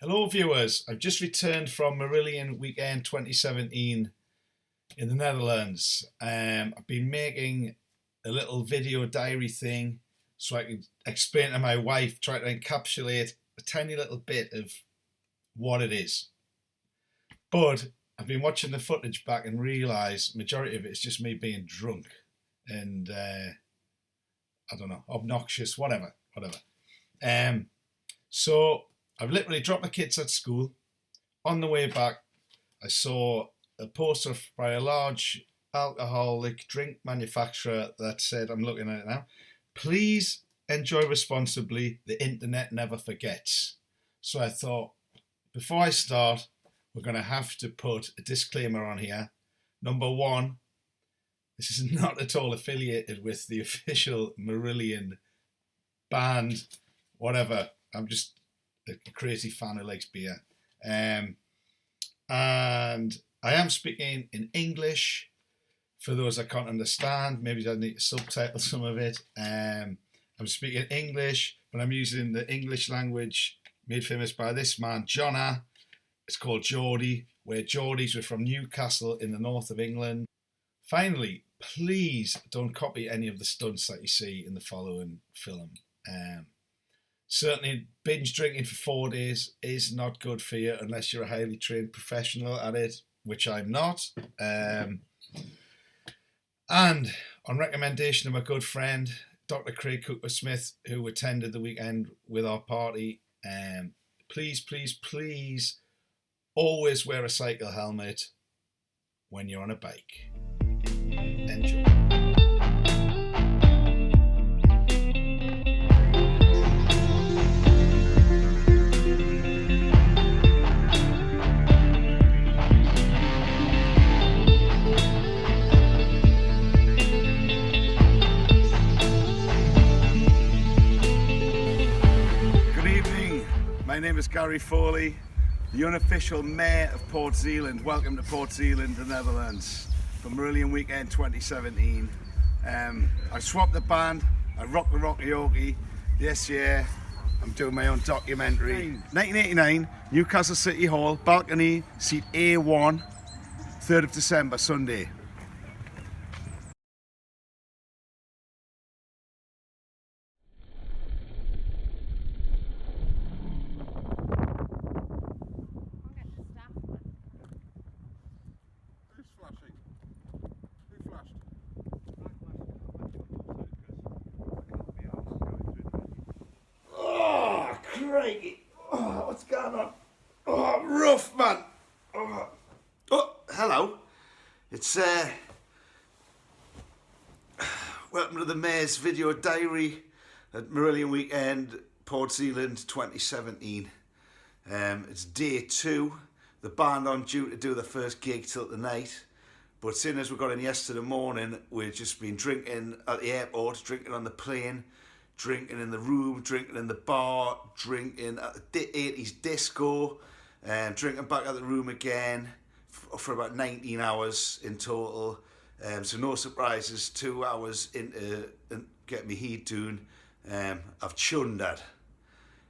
Hello viewers, I've just returned from Marillion weekend 2017 in the Netherlands. I've been making a little video diary thing so I can explain to my wife, try to encapsulate a tiny little bit of what it is. But I've been watching the footage back and realised majority of it is just me being drunk and I don't know, obnoxious, whatever. So I've literally dropped my kids at school. On the way back, I saw a poster by a large alcoholic drink manufacturer that said, I'm looking at it now, please enjoy responsibly, the internet never forgets. So I thought, before I start, we're going to have to put a disclaimer on here. Number one, this is not at all affiliated with the official Marillion band, whatever. I'm just a crazy fan who likes beer. And I am speaking in English for those that can't understand. Maybe I need to subtitle some of it. I'm speaking English, but I'm using the English language made famous by this man, Jonna. It's called GEORDIE, where Geordies were from Newcastle in the north of England. Finally, please don't copy any of the stunts that you see in the following film. Certainly, binge drinking for 4 days is not good for you unless you're a highly trained professional at it, which I'm not. And on recommendation of my good friend, Dr. Craig Cooper-Smith, who attended the weekend with our party, please always wear a cycle helmet when you're on a bike. Enjoy. My name is Gary Foley, the unofficial mayor of Port Zealand. Welcome to Port Zealand, the Netherlands, for Marillion weekend 2017. I swapped the band, I rocked the Rockioki. This year, I'm doing my own documentary. 1989, Newcastle City Hall, balcony, seat A1, 3rd of December, Sunday. Crikey. Oh, what's going on? Oh, rough, man. Oh, hello. It's welcome to the Mayor's video diary at Marillion weekend, Port Zealand 2017. It's day 2. The band aren't due to do the first gig till tonight, but seeing as we got in yesterday morning, we've just been drinking at the airport, drinking on the plane, drinking in the room, drinking in the bar, drinking at the 80s disco, and drinking back at the room again for about 19 hours in total. So no surprises, 2 hours into getting me heat doing. I've chunned that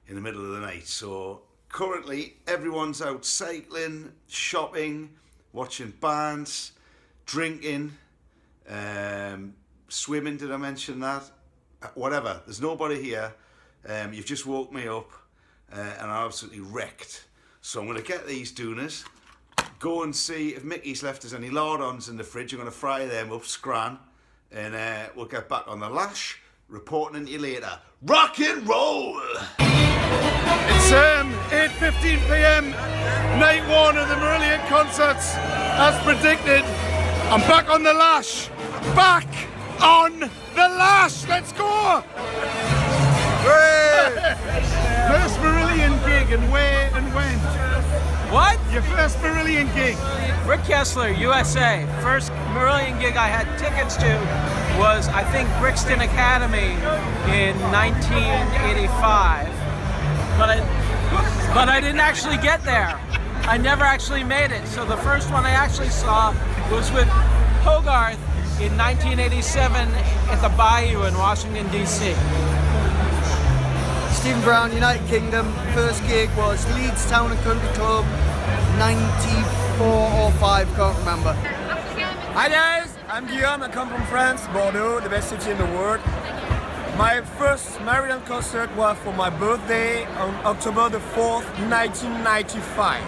in the middle of the night. So currently everyone's out cycling, shopping, watching bands, drinking, swimming, did I mention that? Whatever, there's nobody here. You've just woke me up and I'm absolutely wrecked. So I'm going to get these dooners, go and see if Mickey's left us any lardons in the fridge. I'm going to fry them up, scran, and we'll get back on the lash, reporting to you later. Rock and roll! It's 8:15 PM, night 1 of the Marillion concerts. As predicted, I'm back on the lash. Back on the lash! Let's go! First Marillion gig, and where and when? What? Your first Marillion gig? Rick Kessler, USA. First Marillion gig I had tickets to was, I think, Brixton Academy in 1985. But I didn't actually get there. I never actually made it. So the first one I actually saw was with Hogarth in 1987 at the Bayou in Washington, D.C. Stephen Brown, United Kingdom. First gig was Leeds Town and Country Club, 94 or 5, can't remember. Hi guys, I'm Guillaume, I come from France, Bordeaux, the best city in the world. My first Marillion concert was for my birthday on October the 4th, 1995.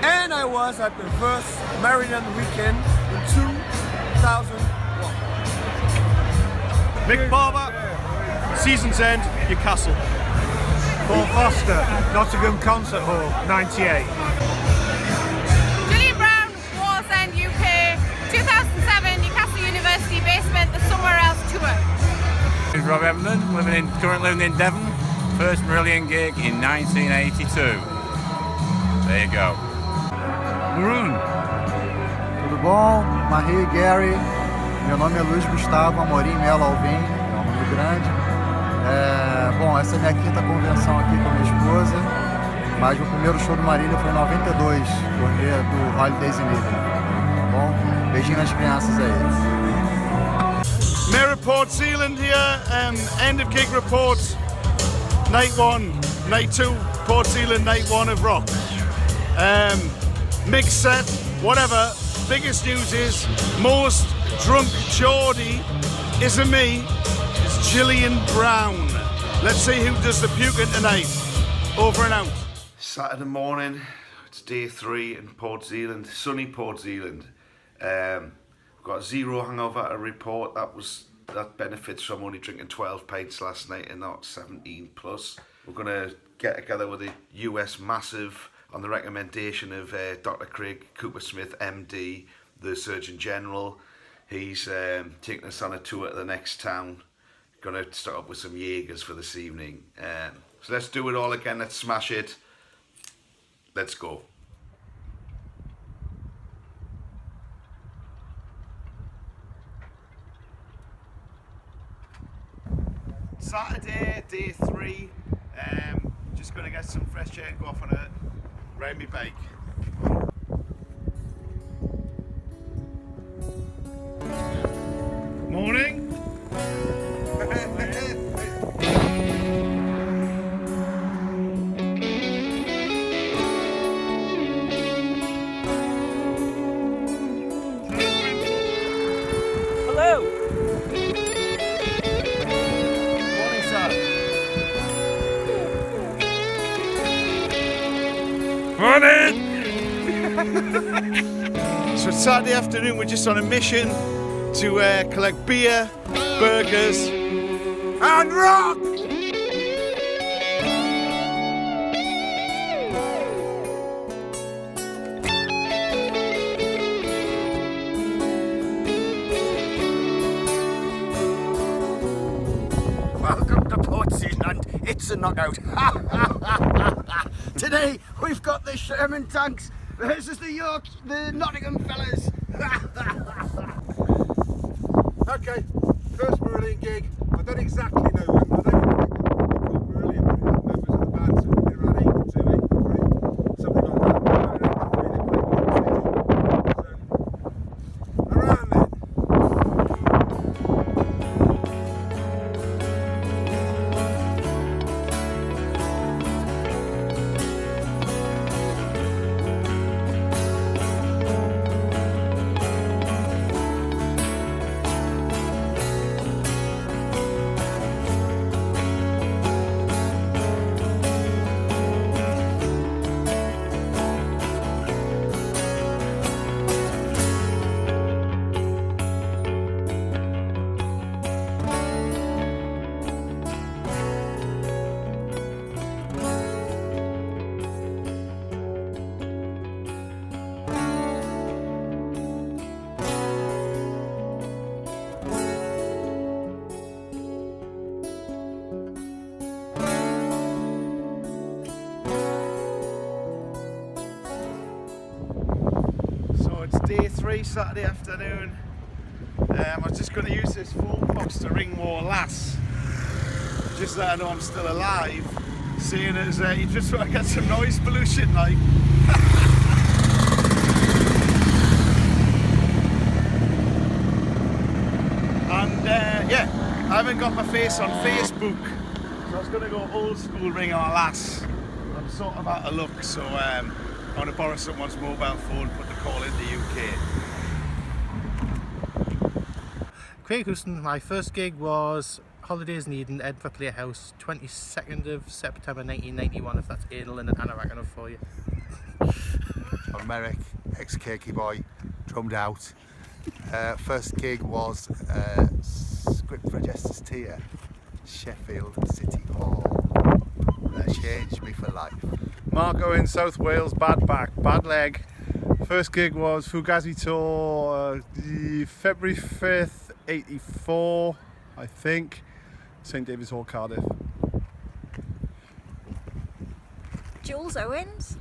And I was at the first Marillion weekend in 2001. Mick Barber, Season's End, Newcastle. Paul Foster, Nottingham Concert Hall, 98. Julian Brown, Wallsend, UK, 2007 Newcastle University Basement, the Somewhere Else tour. This is Rob Evenden, currently living in Devon. First Marillion gig in 1982. There you go. Maroon. Tudo bom? Marie, Gary. Meu nome é Luiz Gustavo Amorim Melo Alvim, é um nome grande. Bom, essa é a minha quinta convenção aqui com a minha esposa, mas o primeiro show do Marillion foi em 92, turnê do Holidays in Italy. Tá bom? Beijinho nas crianças aí. Mayor Port Zealand here, end of gig report. Night 1, night 2, Port Zealand, night 1 of rock. Mixed set, whatever. Biggest news is most drunk Geordie isn't me, it's Gillian Brown. Let's see who does the puking tonight. Over and out. Saturday morning, it's day 3 in Port Zealand, sunny Port Zealand. We've got 0 hangover to report. That benefits from only drinking 12 pints last night and not 17 plus. We're gonna get together with the US Massive on the recommendation of Dr. Craig Cooper-Smith, MD, the Surgeon General. He's taking us on a tour to the next town. Gonna start up with some Jaegers for this evening. So let's do it all again, let's smash it. Let's go. Saturday, day 3. Just gonna get some fresh air and go off on a ride me bike. Morning. Hello. Morning, sir. So it's Saturday afternoon, we're just on a mission to collect beer, burgers, and rock! Welcome to Port Zealand, it's a knockout. Today we've got the Sherman tanks versus the Nottingham fellas. Okay, first Marillion gig. I don't exactly know when. I don't think we called Marillion, but members of the band, so we've been around 82, 83, something like that. I don't know, so, around then. Day 3, Saturday afternoon. I was just going to use this phone box to ring more lass, just that I know I'm still alive, seeing as you just want to get some noise pollution like. And yeah, I haven't got my face on Facebook, so I was going to go old school ring on a lass. I'm sort of out of luck, so I'm going to borrow someone's mobile phone, put the call in the UK. Craig Houston, my first gig was Holidays in Eden, Edinburgh Playhouse, 22nd of September 1991, if that's anal and an anorak enough for you. I'm Merrick, ex-Cakey boy, drummed out. First gig was Script for a Jester's Tear, Sheffield City Hall. That changed me for life. Marco in South Wales, bad back, bad leg. First gig was Fugazi Tour, February 5th, 84, I think. St David's Hall, Cardiff. Jules Owens,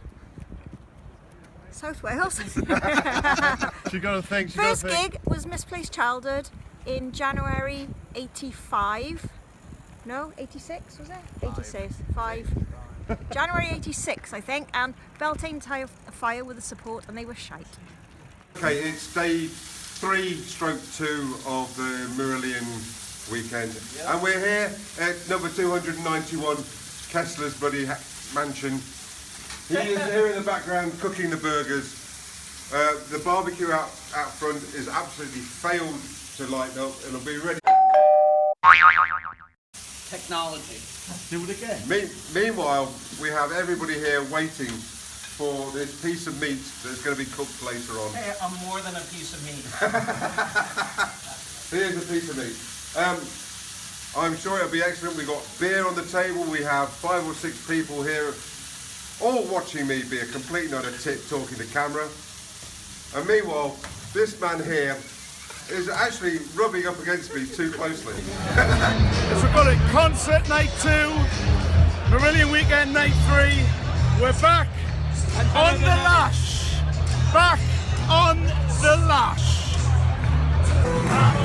South Wales. She got to think. First gig was Misplaced Childhood in January 85. No, 86 was it? 86. 5. January 86, I think, and Beltane Fire with the support, and they were shite. Okay, it's day 3/2 of the Marillion weekend, and we're here at number 291 Kessler's bloody mansion. He is here in the background cooking the burgers. The barbecue out front is absolutely failed to light up. It'll be ready. Technology. Do it again. Meanwhile, we have everybody here waiting for this piece of meat that's going to be cooked later on. Hey, I'm more than a piece of meat. Here's a piece of meat. I'm sure it'll be excellent. We've got beer on the table. We have 5 or 6 people here, all watching me be a complete nut of tit talking to camera. And meanwhile, this man here is actually rubbing up against me too closely. As we've got it, concert night 2, Marillion weekend night 3. We're back on the lash. Back on the lash.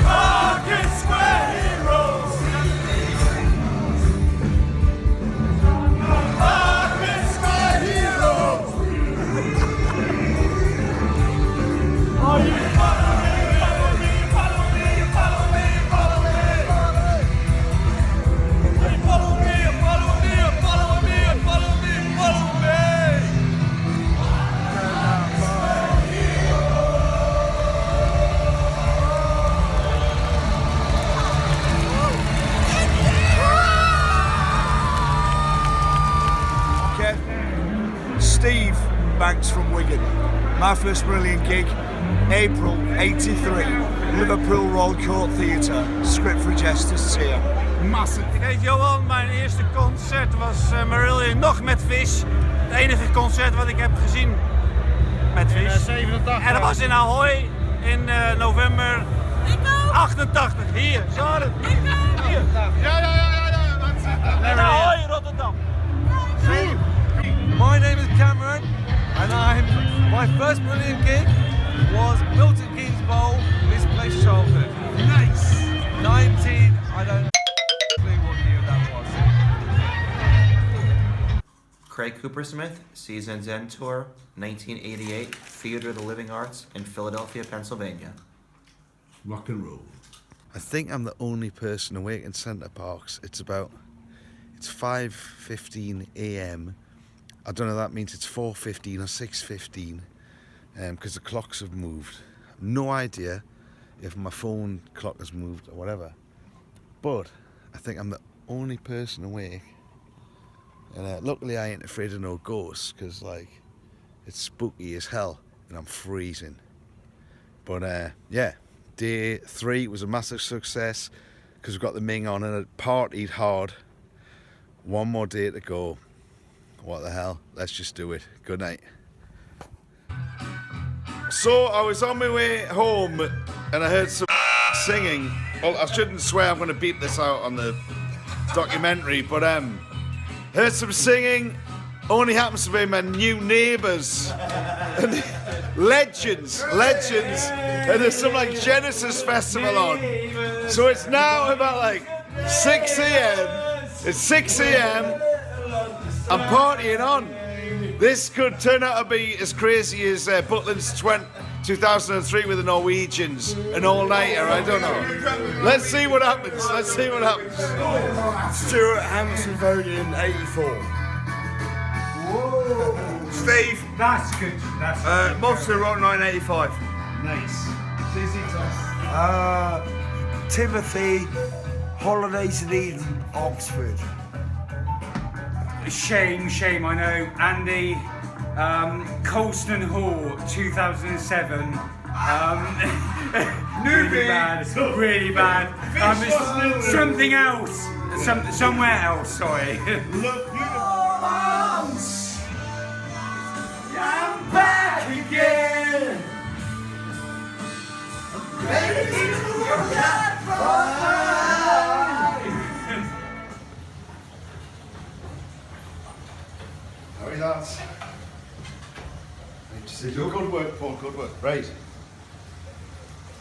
Market Square Heroes. Market Square Heroes. Are you Steve Banks from Wigan. My first Marillion gig, April 83, Liverpool Royal Court Theatre, Script for a Jester's Tear. Massive. Ik heet Johan, mijn eerste concert was Marillion nog met vis. Het enige concert wat ik heb gezien met vis. In 87. En dat was in Ahoy in november 88. Hier, Zaren. Hier. Ja, that's it. In Ahoy, Rotterdam. My name is Cameron, and my first Marillion gig was Milton Keynes Bowl, Misplaced Childhood. Nice. 19, I don't know what year that was. Craig Cooper Smith, Seasons End Tour, 1988, Theatre of the Living Arts in Philadelphia, Pennsylvania. Rock and roll. I think I'm the only person awake in Centre Parks. It's 5:15 a.m. I don't know if that means it's 4:15 or 6:15 because the clocks have moved. No idea if my phone clock has moved or whatever. But I think I'm the only person awake. And luckily I ain't afraid of no ghosts because like it's spooky as hell and I'm freezing. But yeah, day 3 was a massive success because we've got the Ming on and it partied hard. One more day to go. What the hell? Let's just do it. Good night. So I was on my way home and I heard some singing. Well, I shouldn't swear, I'm going to beep this out on the documentary, but heard some singing. Only happens to be my new neighbours. Legends. And there's some like Genesis festival on. So it's now about like 6 a.m. It's 6 a.m. I'm partying on. This could turn out to be as crazy as Butlin's 2003 with the Norwegians, an all-nighter, I don't know. Let's see what happens, let's see what happens. Stuart Hanson voted in 84. Whoa. Steve. That's good. That's good. Monster wrote 1985. Nice. CC Timothy, Holidays in Eden, Oxford. Shame, I know. Andy, Colston Hall, 2007. Really bad. Something else. Somewhere else, sorry. I'm back again. Ready to get How are you, lads? Good work, Paul, good work. Right.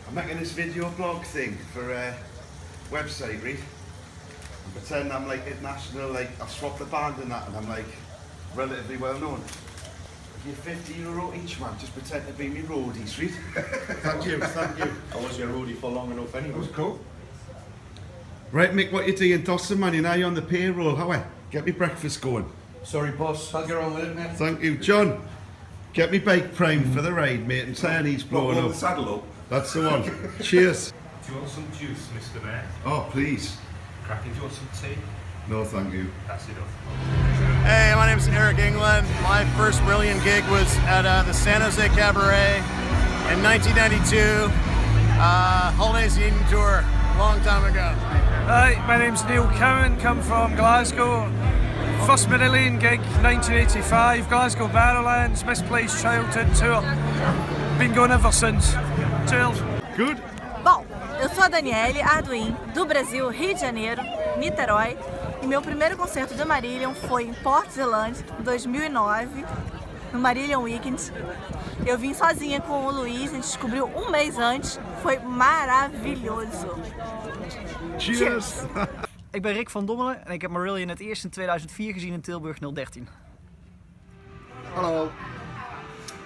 I'm making this video blog thing for a website, right? And pretend I'm like international, like I've swapped the band and that, and I'm like relatively well known. You're €50 each, man. Just pretend to be me roadies, right? Thank you, thank you. I was your roadie for long enough anyway. That was cool. Right, Mick, what you doing? Dawson, man, you're now on the payroll. How are? Get me breakfast going. Sorry, boss. I'll get on with it, mate. Thank you. John, get me bike primed for the ride, mate, and Tiny's blowing up. The saddle up. That's the one. Cheers. Do you want some juice, Mr. Mayor? Oh, please. Cracking, do you want some tea? No, thank you. That's enough. Hey, my name's Eric England. My first Marillion gig was at the San Jose Cabaret in 1992. Holidays in Eden tour, long time ago. Hi, my name's Neil Cowan, come from Glasgow. First Marillion gig, 1985, Glasgow Barrowlands, Misplaced Childhood Tour. Been going ever since. Cheers. Good. Bom, eu sou a Daniele Arduin, do Brasil, Rio de Janeiro, Niterói. E meu primeiro concerto do Marillion foi em Port Zelande, em 2009, no Marillion Weekend. Eu vim sozinha com o Luiz, a gente descobriu um mês antes, foi maravilhoso. Cheers! Ik ben Rick van Dommelen en ik heb Marillion het eerst in 2004 gezien in Tilburg 013. Hello,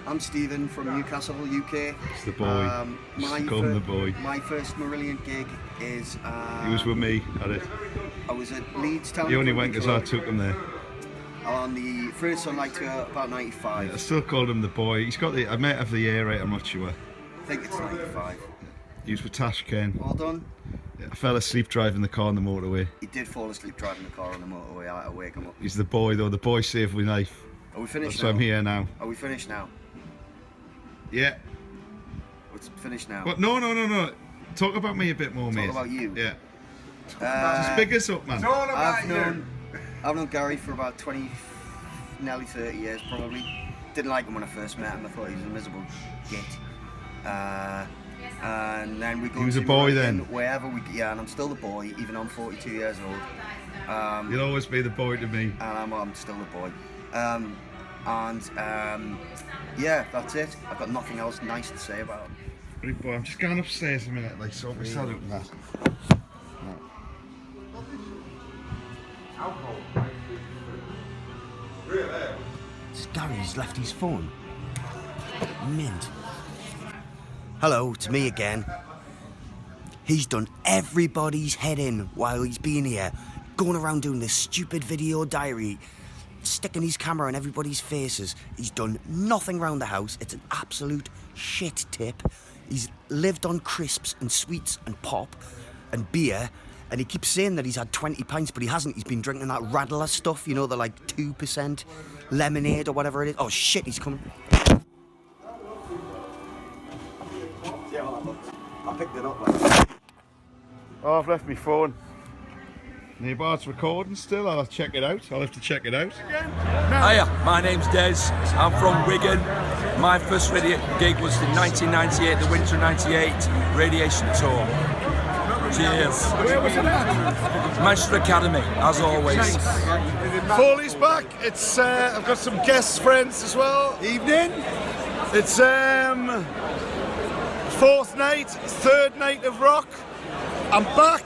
I'm Stephen from Newcastle, UK. It's the boy. The boy. My first Marillion gig is... he was with me at it. I was at Leeds Town. He only went because I took him there. On the first Sunlight tour, about 95. Yeah, I still called him the boy. He's got the... I might have the year right, I'm not sure. I think it's 95. He was with Tash Ken. Well done. I fell asleep driving the car on the motorway. He did fall asleep driving the car on the motorway. I had to wake him up. He's the boy though, the boy saved my life. Are we finished That's now? why I'm here now. Are we finished now? Yeah. It's finished now. But no. Talk about me a bit more, mate. Talk about you? Yeah. Just big us up, man. I've known Gary for about 20, nearly 30 years probably. Didn't like him when I first met him. I thought he was a miserable git. And then we go. He was to a boy Marillion, then. Wherever we, yeah, and I'm still the boy, even though I'm 42 years old. You'll always be the boy to me. And I'm still the boy. Yeah, that's it. I've got nothing else nice to say about him. Right, boy, I'm just going upstairs a minute, like sort my salute and that. Gary's left his phone. Mint. Hello, it's me again. He's done everybody's head in while he's been here, going around doing this stupid video diary, sticking his camera in everybody's faces. He's done nothing round the house. It's an absolute shit tip. He's lived on crisps and sweets and pop and beer, and he keeps saying that he's had 20 pints, but he hasn't. He's been drinking that Radler stuff, you know, the like 2% lemonade or whatever it is. Oh shit, he's coming. I picked it up. Oh, I've left my phone. Nearby, it's recording still. I'll check it out. I'll have to check it out. Hiya, my name's Des. I'm from Wigan. My first radio gig was in 1998, the winter 98 Radiation Tour. Cheers. Manchester Academy, as always. Foley's back. It's I've got some guest friends as well. Evening. It's fourth night, third night of rock. I'm back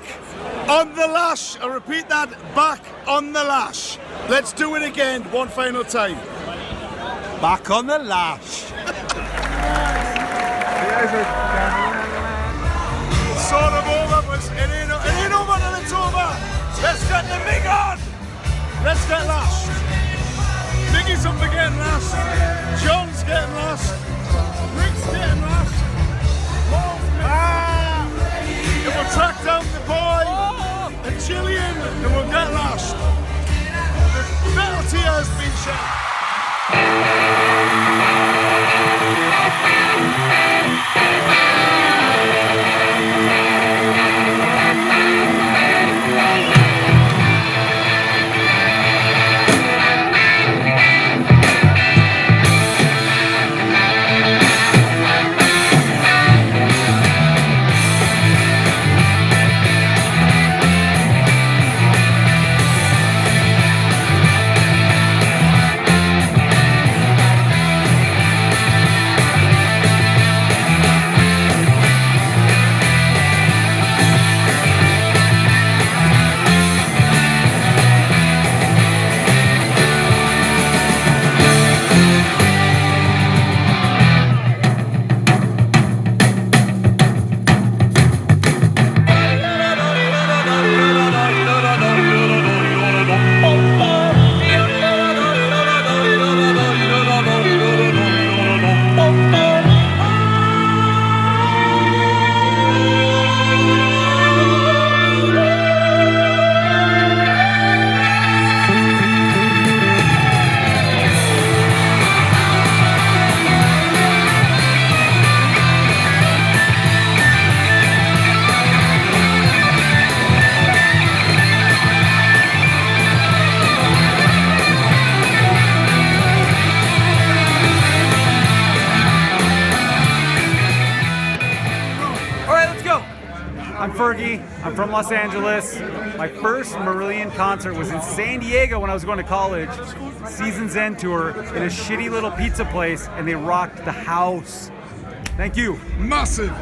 on the lash. I repeat that, back on the lash. Let's do it again, one final time. Back on the lash. Sort of over, but it ain't over till it's over. Let's get the big on. Let's get last. Biggie's up for getting last. John's getting last. Rick's getting last. And we'll track down the boy and Gillian, and we'll get last. The penalty has been set. I'm Fergie, I'm from Los Angeles. My first Marillion concert was in San Diego when I was going to college. Season's End tour in a shitty little pizza place, and they rocked the house. Thank you. Massive!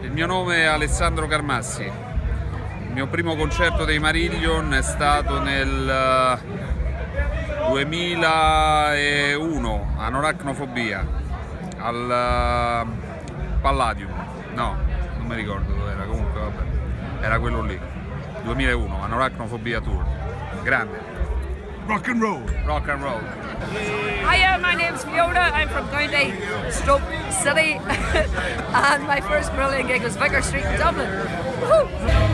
Il mio nome è Alessandro Carmassi. Il mio primo concerto dei Marillion è stato nel 2001, Anoracnofobia, al Palladium. No, non mi ricordo dove era, comunque vabbè, era quello lì. 2001, Anoracnofobia Tour. Grande. Rock and roll. Rock and roll. Hiya, my name's Fiona. I'm from County Stroke City, and my first Marillion gig was Vicar Street in Dublin. Woo!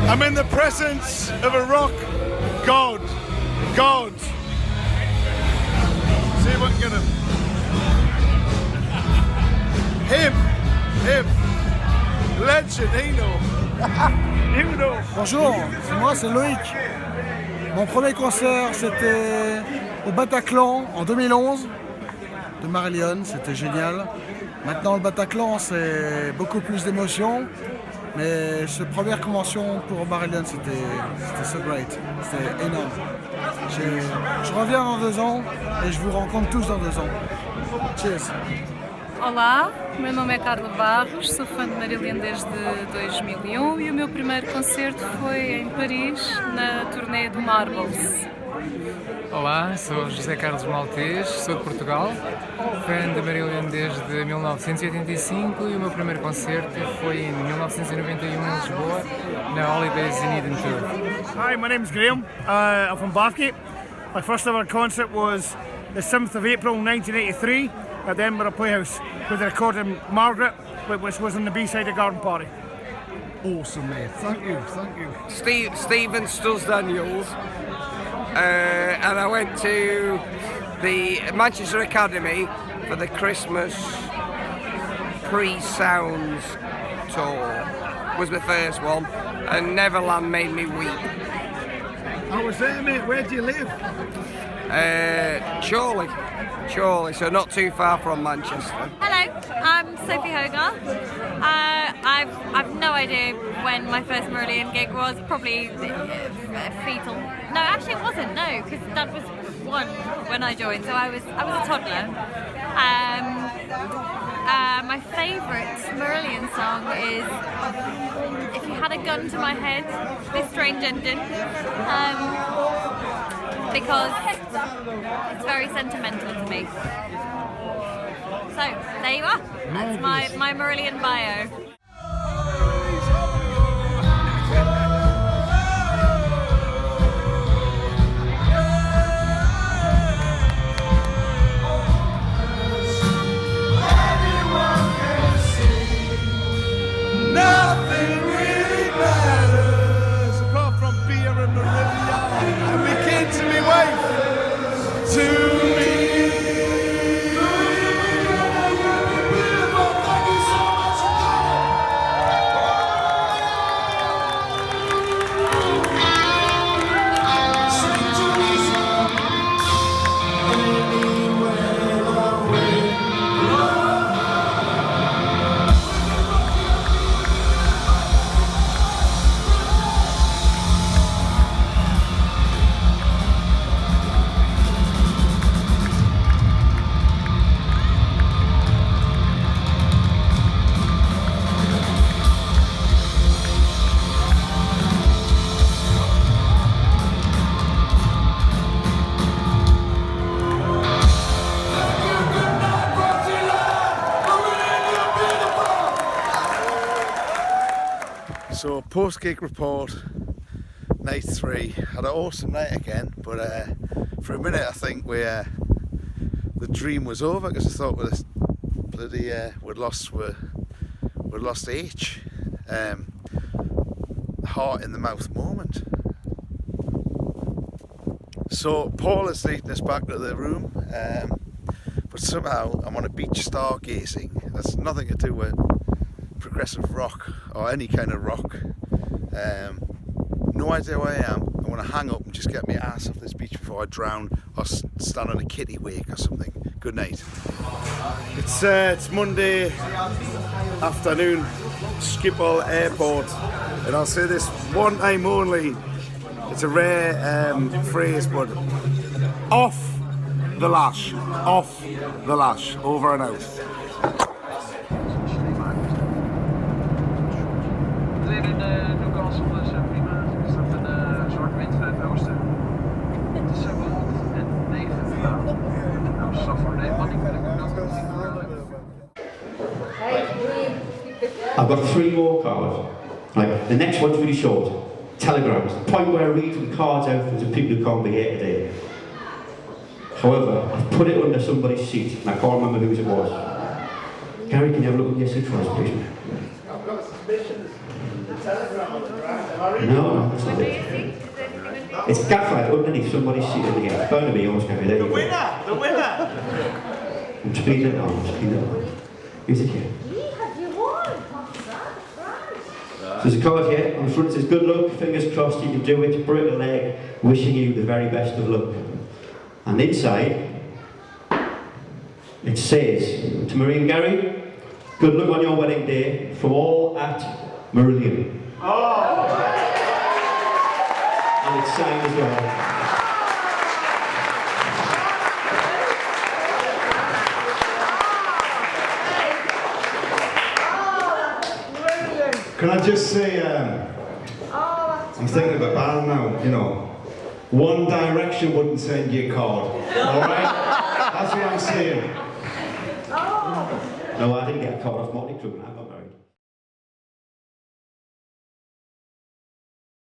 I'm in the presence of a rock god. God. See if I can get him. Him. Legend, you know. Bonjour, moi c'est Loïc. Mon premier concert c'était au Bataclan en 2011 de Marillion, c'était génial. Maintenant le Bataclan c'est beaucoup plus d'émotions, mais cette première convention pour Marillion c'était so great, c'était énorme. Je reviens dans 2 ans et je vous rencontre tous dans 2 ans. Cheers! Olá, meu nome é Carla Barros, sou fã de Marillion desde 2001 e o meu primeiro concerto foi em Paris, na turnê do Marbles. Olá, sou José Carlos Maltês, sou de Portugal, fã de Marillion desde 1985 e o meu primeiro concerto foi em 1991 em Lisboa, na Holidays in Eden Tour. Hi, my name's Graham, I'm from Bathgate. My first ever concert was the 7th of April 1983 at the Edinburgh Playhouse with the recording Margaret, which was on the B-side of Garden Party. Awesome, mate. Thank you. Stephen Stills-Daniels, and I went to the Manchester Academy for the Christmas pre-Sounds tour. Was my first one, and Neverland made me weep. I was there, mate. Where do you live? Chorley, so not too far from Manchester. Hello, I'm Sophie Hogarth. I've no idea when my first Marillion gig was. Probably fetal. No, actually it wasn't. No, because Dad was 1 when I joined, so I was a toddler. My favourite Marillion song is "If You Had a Gun to My Head," This Strange Ending. Because it's very sentimental to me. So, there you are. That's my Marillion bio. Nothing really matters apart from beer and Marillion and me kids and me wife. To me. So post-gig report, night 3. Had an awesome night again, but for a minute I think the dream was over because I thought we'd lost H. Heart in the mouth moment. So Paul is leading us back to the room, but somehow I'm on a beach stargazing. That's nothing to do with progressive rock or any kind of rock. No idea where I am. I want to hang up and just get my ass off this beach before I drown or stand on a kitty wake or something. Good night. It's Monday afternoon, Schiphol Airport, and I'll say this one time only. It's a rare phrase, but off the lash, over and out. I've got 3 more cards. Right, the next one's really short. Telegrams. The point where I read the cards out for the people who can't be here today. However, I've put it under somebody's seat, and I can't remember whose it was. Gary, can you have a look at your seat for us, please? I've got suspicions. The telegram on the ground. No, that's not it. It's gaffer underneath somebody's seat in the game. It's bound to be yours, Gary. There you go. The winner! I'm speeding it on, Who's it here? So there's a card here on the front. It says, good luck, fingers crossed you can do it, break a leg, wishing you the very best of luck. And inside, it says, to Marie and Gary, good luck on your wedding day, from all at Marillion. Oh. And it's signed as well. Can I just say, I'm thinking of a band now, you know. One Direction wouldn't send you a card, alright? That's what I'm saying. No, I didn't get a card off Motley Crue, and I got